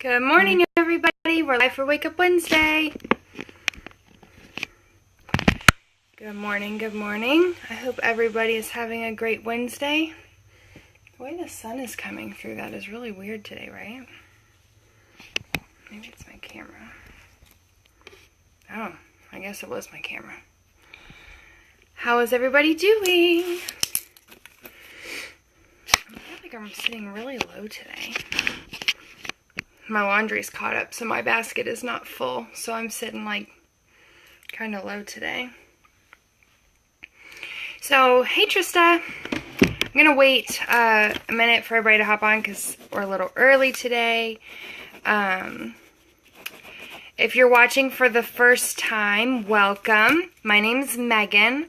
Good morning, everybody. We're live for Wake Up Wednesday. Good morning, good morning. I hope everybody is having a great Wednesday. The way the sun is coming through, that is really weird today, right? Maybe it's my camera. Oh, I guess it was my camera. How is everybody doing? I feel like I'm sitting really low today. My laundry's caught up, so my basket is not full, so I'm sitting like kind of low today. So, hey Trista, I'm gonna wait a minute for everybody to hop on because we're a little early today. If you're watching for the first time, welcome. My name's Megan.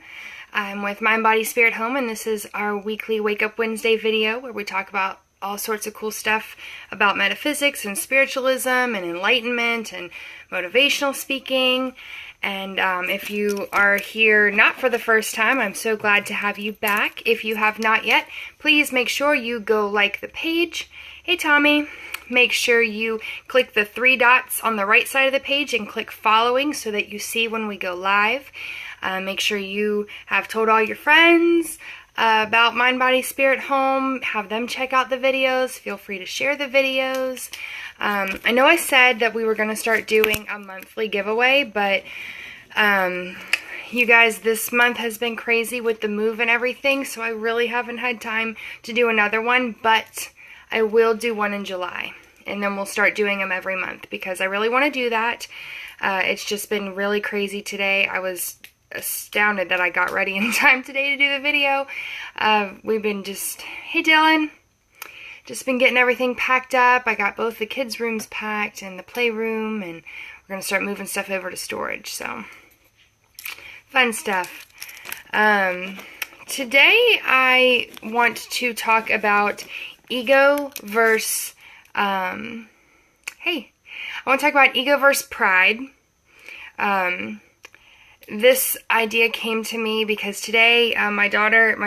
I'm with Mind, Body, Spirit Home, and this is our weekly Wake Up Wednesday video where we talk about all sorts of cool stuff about metaphysics and spiritualism and enlightenment and motivational speaking. And if you are here not for the first time, I'm so glad to have you back. If you have not yet, please make sure you go like the page. Hey Tommy, make sure you click the 3 dots on the right side of the page and click following so that you see when we go live. Make sure you have told all your friends about Mind, Body, Spirit Home. Have them check out the videos. Feel free to share the videos. I know I said that we were going to start doing a monthly giveaway, but you guys, this month has been crazy with the move and everything, so I really haven't had time to do another one, but I will do one in July, and then we'll start doing them every month because I really want to do that. It's just been really crazy today. I was astounded that I got ready in time today to do the video. We've been hey Dylan, just been getting everything packed up. I got both the kids' rooms packed and the playroom, and we're going to start moving stuff over to storage, so fun stuff. Today I want to talk about ego versus, I want to talk about ego versus pride. This idea came to me because today my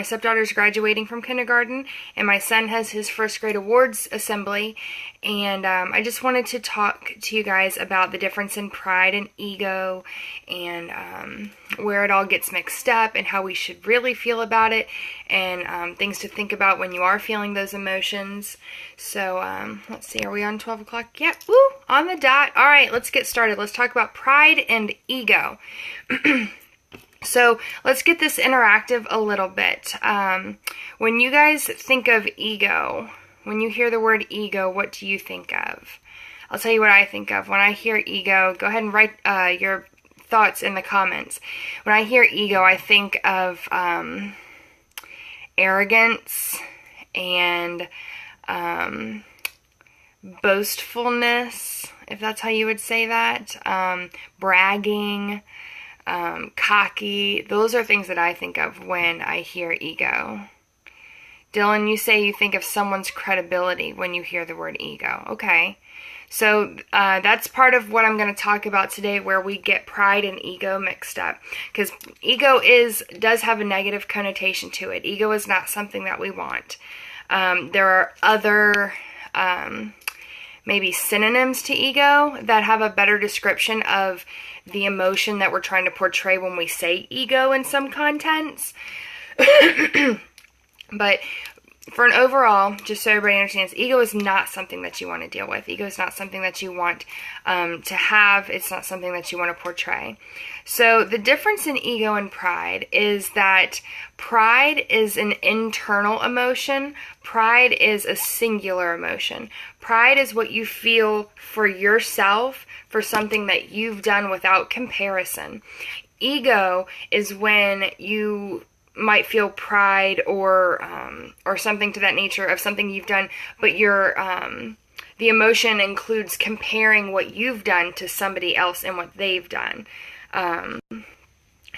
stepdaughter is graduating from kindergarten, and my son has his first grade awards assembly, and I just wanted to talk to you guys about the difference in pride and ego, and where it all gets mixed up, and how we should really feel about it, and things to think about when you are feeling those emotions. So let's see, are we on 12 o'clock? Yep, woo, on the dot. All right, let's get started. Let's talk about pride and ego. So let's get this interactive a little bit. When you guys think of ego, when you hear the word ego, what do you think of? I'll tell you what I think of. When I hear ego, go ahead and write your thoughts in the comments. When I hear ego, I think of arrogance and boastfulness, if that's how you would say that, bragging, cocky. Those are things that I think of when I hear ego. Dylan, you say you think of someone's credibility when you hear the word ego. Okay. So that's part of what I'm going to talk about today, where we get pride and ego mixed up. Because ego does have a negative connotation to it. Ego is not something that we want. There are other maybe synonyms to ego that have a better description of the emotion that we're trying to portray when we say ego in some contents. But for an overall, just so everybody understands, ego is not something that you want to deal with. Ego is not something that you want to have. It's not something that you want to portray. So the difference in ego and pride is that pride is an internal emotion. Pride is a singular emotion. Pride is what you feel for yourself, for something that you've done without comparison. Ego is when you might feel pride or something to that nature of something you've done, but the emotion includes comparing what you've done to somebody else and what they've done.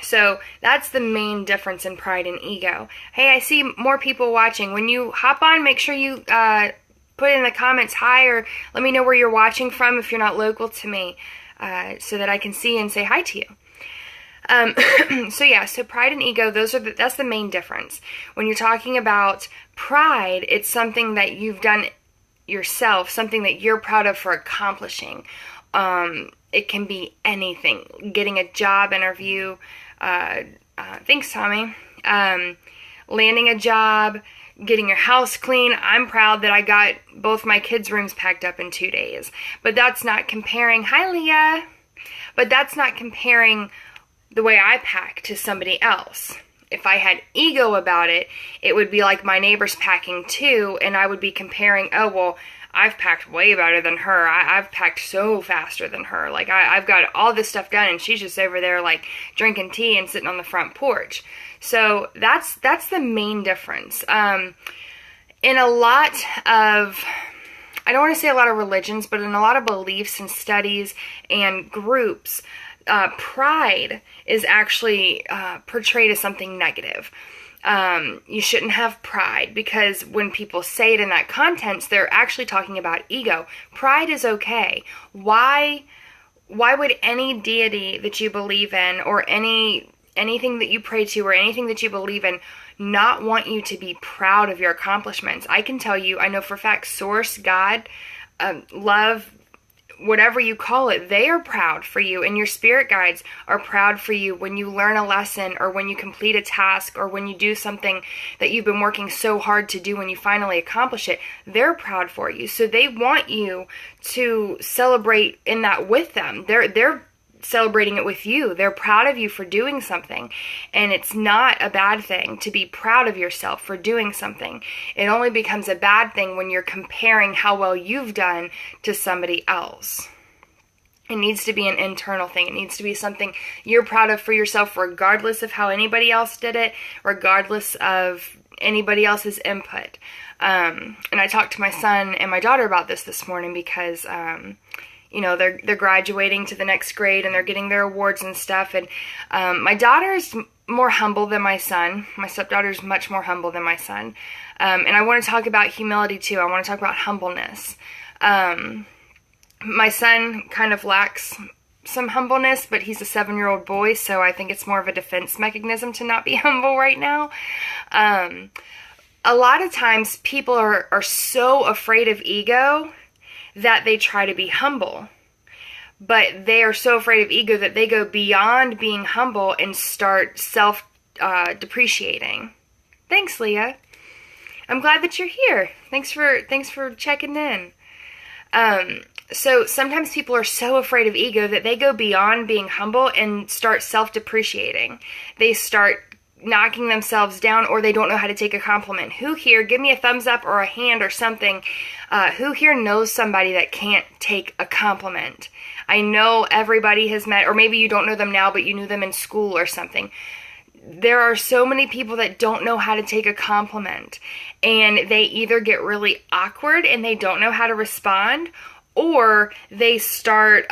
So that's the main difference in pride and ego. Hey, I see more people watching. When you hop on, make sure you put in the comments hi, or let me know where you're watching from if you're not local to me, so that I can see and say hi to you. So pride and ego, that's the main difference. When you're talking about pride, it's something that you've done yourself, something that you're proud of for accomplishing. It can be anything. Getting a job interview. Thanks, Tommy. Landing a job, getting your house clean. I'm proud that I got both my kids' rooms packed up in 2 days. But that's not comparing, hi Leah, but that's not comparing the way I pack to somebody else. If I had ego about it, it would be like my neighbor's packing too, and I would be comparing, oh, well, I've packed way better than her. I've packed so faster than her. Like, I've got all this stuff done, and she's just over there, like, drinking tea and sitting on the front porch. So that's the main difference. In a lot of, I don't want to say a lot of religions, but in a lot of beliefs and studies and groups, pride is actually portrayed as something negative. You shouldn't have pride, because when people say it in that context, they're actually talking about ego. Pride is okay. Why would any deity that you believe in, or anything that you pray to, or anything that you believe in, not want you to be proud of your accomplishments? I can tell you, I know for a fact, Source, God, love, whatever you call it, they are proud for you, and your spirit guides are proud for you when you learn a lesson, or when you complete a task, or when you do something that you've been working so hard to do, when you finally accomplish it. They're proud for you, so they want you to celebrate in that with them. They're celebrating it with you. They're proud of you for doing something, and it's not a bad thing to be proud of yourself for doing something. It only becomes a bad thing when you're comparing how well you've done to somebody else. It needs to be an internal thing. It needs to be something you're proud of for yourself, regardless of how anybody else did it, regardless of anybody else's input. And I talked to my son and my daughter about this morning, because you know, they're graduating to the next grade, and they're getting their awards and stuff. And my daughter is more humble than my son. My stepdaughter is much more humble than my son. And I want to talk about humility too. I want to talk about humbleness. My son kind of lacks some humbleness, but he's a 7-year-old boy, so I think it's more of a defense mechanism to not be humble right now. A lot of times people are so afraid of ego that they try to be humble. But they are so afraid of ego that they go beyond being humble and start self-depreciating. Thanks, Leah. I'm glad that you're here. Thanks for checking in. So sometimes people are so afraid of ego that they go beyond being humble and start self-depreciating. They start knocking themselves down, or they don't know how to take a compliment. Who here, give me a thumbs up or a hand or something, who here knows somebody that can't take a compliment? I know everybody has met, or maybe you don't know them now, but you knew them in school or something. There are so many people that don't know how to take a compliment, and they either get really awkward and they don't know how to respond, or they start,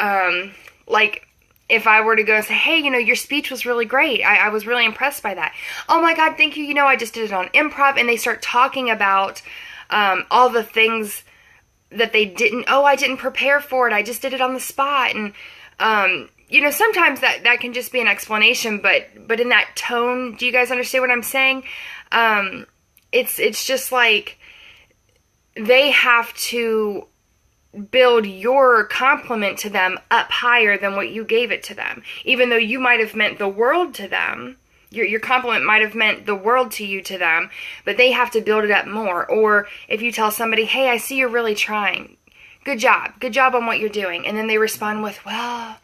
like, if I were to go and say, hey, you know, your speech was really great. I was really impressed by that. Oh my God, thank you. You know, I just did it on improv. And they start talking about all the things that they I didn't prepare for it. I just did it on the spot. And, you know, sometimes that can just be an explanation. But in that tone, do you guys understand what I'm saying? It's just like they have to build your compliment to them up higher than what you gave it to them. Even though you might have meant the world to them, your compliment might have meant the world to you to them, but they have to build it up more. Or if you tell somebody, hey, I see you're really trying. Good job on what you're doing. And then they respond with, well,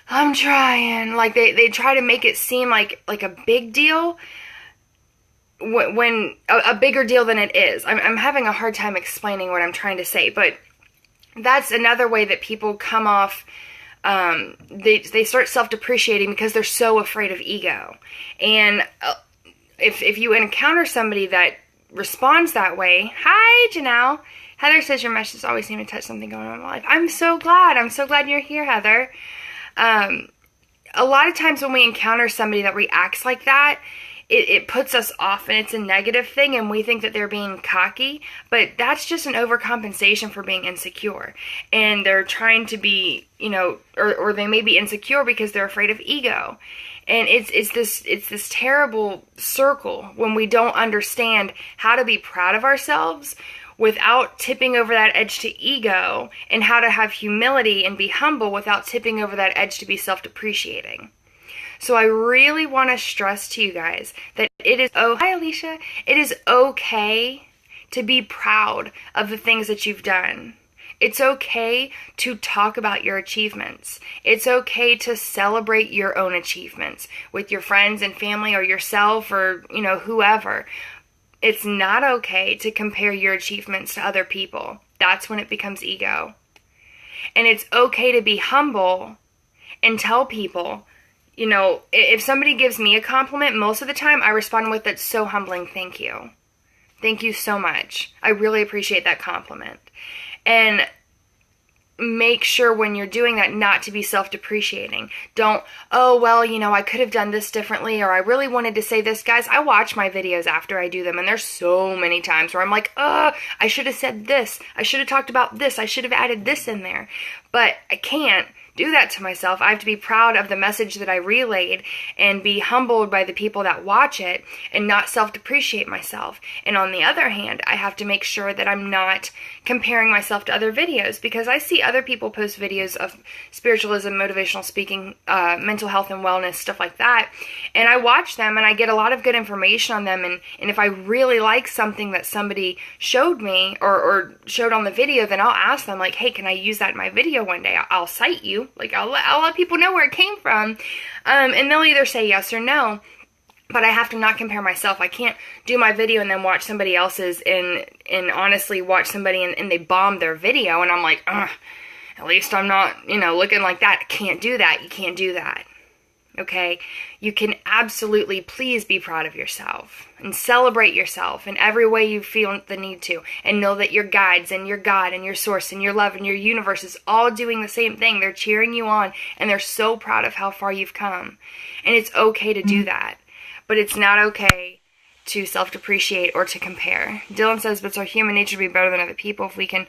I'm trying. Like they try to make it seem like a big deal, when a bigger deal than it is. I'm having a hard time explaining what I'm trying to say, but that's another way that people come off. They start self-depreciating because they're so afraid of ego. And if you encounter somebody that responds that way, hi Janelle. Heather says your messages always seem to touch something going on in my life. I'm so glad you're here, Heather. A lot of times when we encounter somebody that reacts like that, it puts us off, and it's a negative thing, and we think that they're being cocky, but that's just an overcompensation for being insecure. And they're trying to be, you know, or they may be insecure because they're afraid of ego. And it's this terrible circle when we don't understand how to be proud of ourselves. without tipping over that edge to ego, and how to have humility and be humble without tipping over that edge to be self-depreciating. So I really want to stress to you guys that hi Alicia, it is okay to be proud of the things that you've done. It's okay to talk about your achievements. It's okay to celebrate your own achievements with your friends and family or yourself or, whoever. It's not okay to compare your achievements to other people. That's when it becomes ego. And it's okay to be humble and tell people, if somebody gives me a compliment, most of the time I respond with, "That's so humbling, thank you. Thank you so much. I really appreciate that compliment." And make sure when you're doing that not to be self-depreciating. Don't, I could have done this differently, or I really wanted to say this. Guys, I watch my videos after I do them, and there's so many times where I'm like, I should have said this. I should have talked about this. I should have added this in there. But I can't do that to myself. I have to be proud of the message that I relayed and be humbled by the people that watch it and not self-depreciate myself. And on the other hand, I have to make sure that I'm not comparing myself to other videos, because I see other people post videos of spiritualism, motivational speaking, mental health and wellness, stuff like that. And I watch them and I get a lot of good information on them. And if I really like something that somebody showed me or showed on the video, then I'll ask them like, "Hey, can I use that in my video one day? I'll cite you. Like, I'll let people know where it came from." And they'll either say yes or no. But I have to not compare myself. I can't do my video and then watch somebody else's and honestly watch somebody and they bomb their video. And I'm like, at least I'm not, looking like that. I can't do that. You can't do that. Okay? You can absolutely please be proud of yourself and celebrate yourself in every way you feel the need to. And know that your guides and your God and your source and your love and your universe is all doing the same thing. They're cheering you on and they're so proud of how far you've come. And it's okay to do that. But it's not okay to self-depreciate or to compare. Dylan says, "But it's our human nature to be better than other people. If we can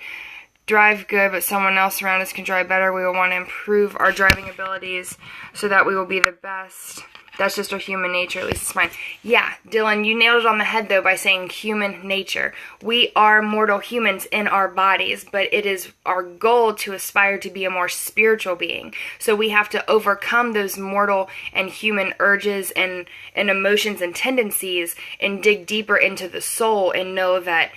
drive good, but someone else around us can drive better, we will want to improve our driving abilities so that we will be the best. That's just our human nature, at least it's mine." Yeah, Dylan, you nailed it on the head, though, by saying human nature. We are mortal humans in our bodies, but it is our goal to aspire to be a more spiritual being. So we have to overcome those mortal and human urges and emotions and tendencies and dig deeper into the soul and know that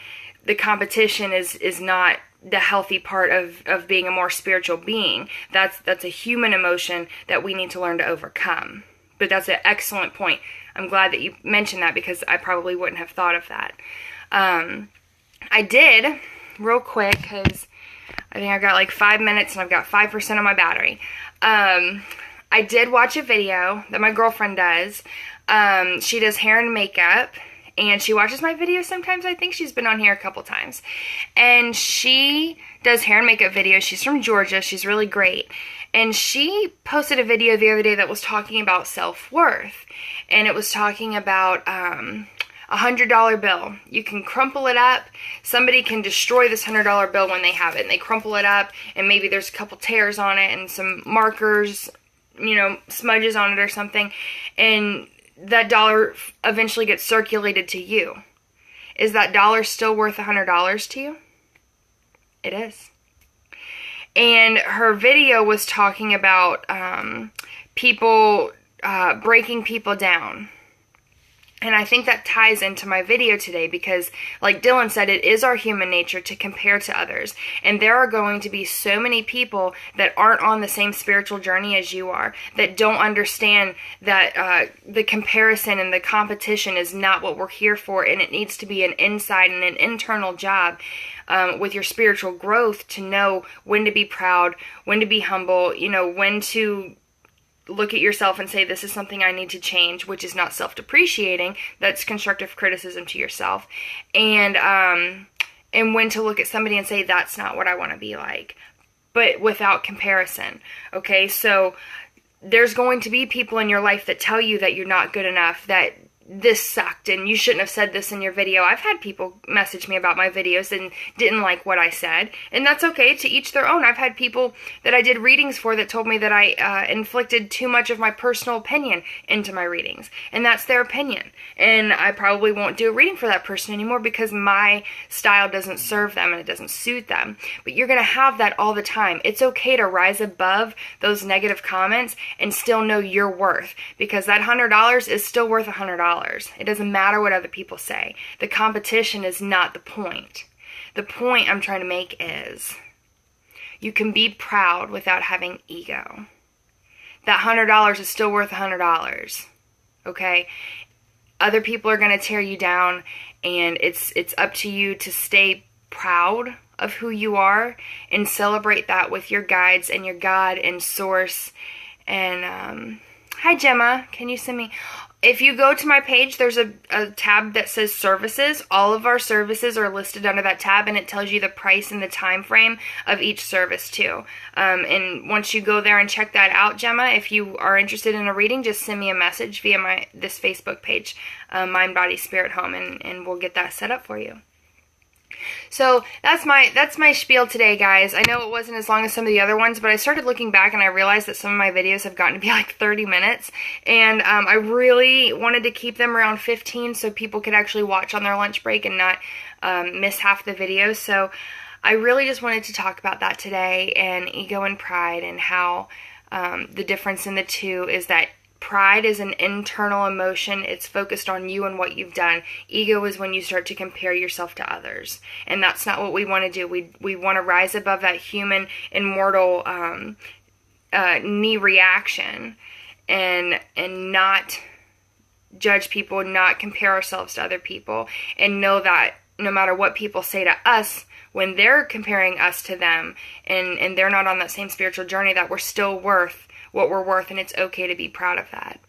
the competition is not the healthy part of being a more spiritual being. That's a human emotion that we need to learn to overcome. But that's an excellent point. I'm glad that you mentioned that because I probably wouldn't have thought of that. I did, real quick, because I think I've got like 5 minutes and I've got 5% on my battery. I did watch a video that my girlfriend does. She does hair and makeup. And she watches my videos sometimes. I think she's been on here a couple times. And she does hair and makeup videos. She's from Georgia. She's really great. And she posted a video the other day that was talking about self-worth. And it was talking about $100 bill. You can crumple it up. Somebody can destroy this $100 bill when they have it. And they crumple it up. And maybe there's a couple tears on it and some markers, smudges on it or something. And that dollar eventually gets circulated to you. Is that dollar still worth $100 to you? It is. And her video was talking about people breaking people down. And I think that ties into my video today because, like Dylan said, it is our human nature to compare to others. And there are going to be so many people that aren't on the same spiritual journey as you are, that don't understand that the comparison and the competition is not what we're here for, and it needs to be an inside and an internal job with your spiritual growth to know when to be proud, when to be humble, when to look at yourself and say, this is something I need to change, which is not self-depreciating. That's constructive criticism to yourself. And when to look at somebody and say, that's not what I want to be like, but without comparison. Okay, so there's going to be people in your life that tell you that you're not good enough, that this sucked and you shouldn't have said this in your video. I've had people message me about my videos and didn't like what I said, and that's okay, to each their own. I've had people that I did readings for that told me that I inflicted too much of my personal opinion into my readings, and that's their opinion, and I probably won't do a reading for that person anymore because my style doesn't serve them and it doesn't suit them. But you're going to have that all the time. It's okay to rise above those negative comments and still know your worth, because that $100 is still worth $100. It doesn't matter what other people say. The competition is not the point. The point I'm trying to make is you can be proud without having ego. That $100 is still worth $100. Okay? Other people are going to tear you down, and it's up to you to stay proud of who you are and celebrate that with your guides and your God and source. And hi Gemma, can you send me? If you go to my page, there's a tab that says services. All of our services are listed under that tab, and it tells you the price and the time frame of each service too. And once you go there and check that out, Gemma, if you are interested in a reading, just send me a message via this Facebook page, Mind, Body, Spirit Home, and we'll get that set up for you. So that's my spiel today, guys. I know it wasn't as long as some of the other ones, but I started looking back and I realized that some of my videos have gotten to be like 30 minutes, and I really wanted to keep them around 15 so people could actually watch on their lunch break and not miss half the videos. So I really just wanted to talk about that today, and ego and pride, and how the difference in the two is that pride is an internal emotion. It's focused on you and what you've done. Ego is when you start to compare yourself to others. And that's not what we want to do. We want to rise above that human, immortal knee reaction and not judge people, not compare ourselves to other people, and know that no matter what people say to us, when they're comparing us to them and they're not on that same spiritual journey, that we're still worth what we're worth, and it's okay to be proud of that.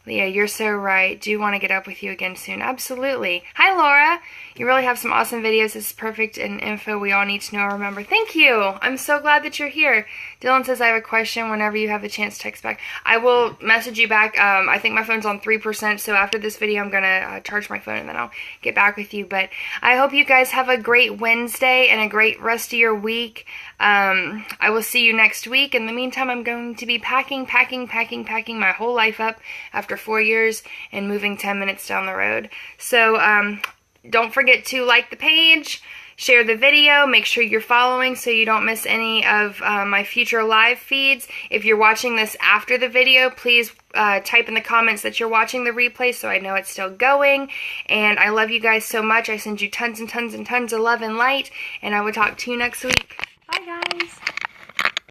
Leah, you're so right. Do want to get up with you again soon. Absolutely. Hi, Laura. You really have some awesome videos. This is perfect and info we all need to know or remember. Thank you. I'm so glad that you're here. Dylan says, I have a question. Whenever you have the chance, text back. I will message you back. I think my phone's on 3%, so after this video, I'm going to charge my phone, and then I'll get back with you. But I hope you guys have a great Wednesday and a great rest of your week. I will see you next week. In the meantime, I'm going to be packing my whole life up after 4 years and moving 10 minutes down the road. So don't forget to like the page, share the video, make sure you're following so you don't miss any of my future live feeds. If you're watching this after the video, please type in the comments that you're watching the replay so I know it's still going. And I love you guys so much. I send you tons and tons and tons of love and light, and I will talk to you next week. Bye, guys.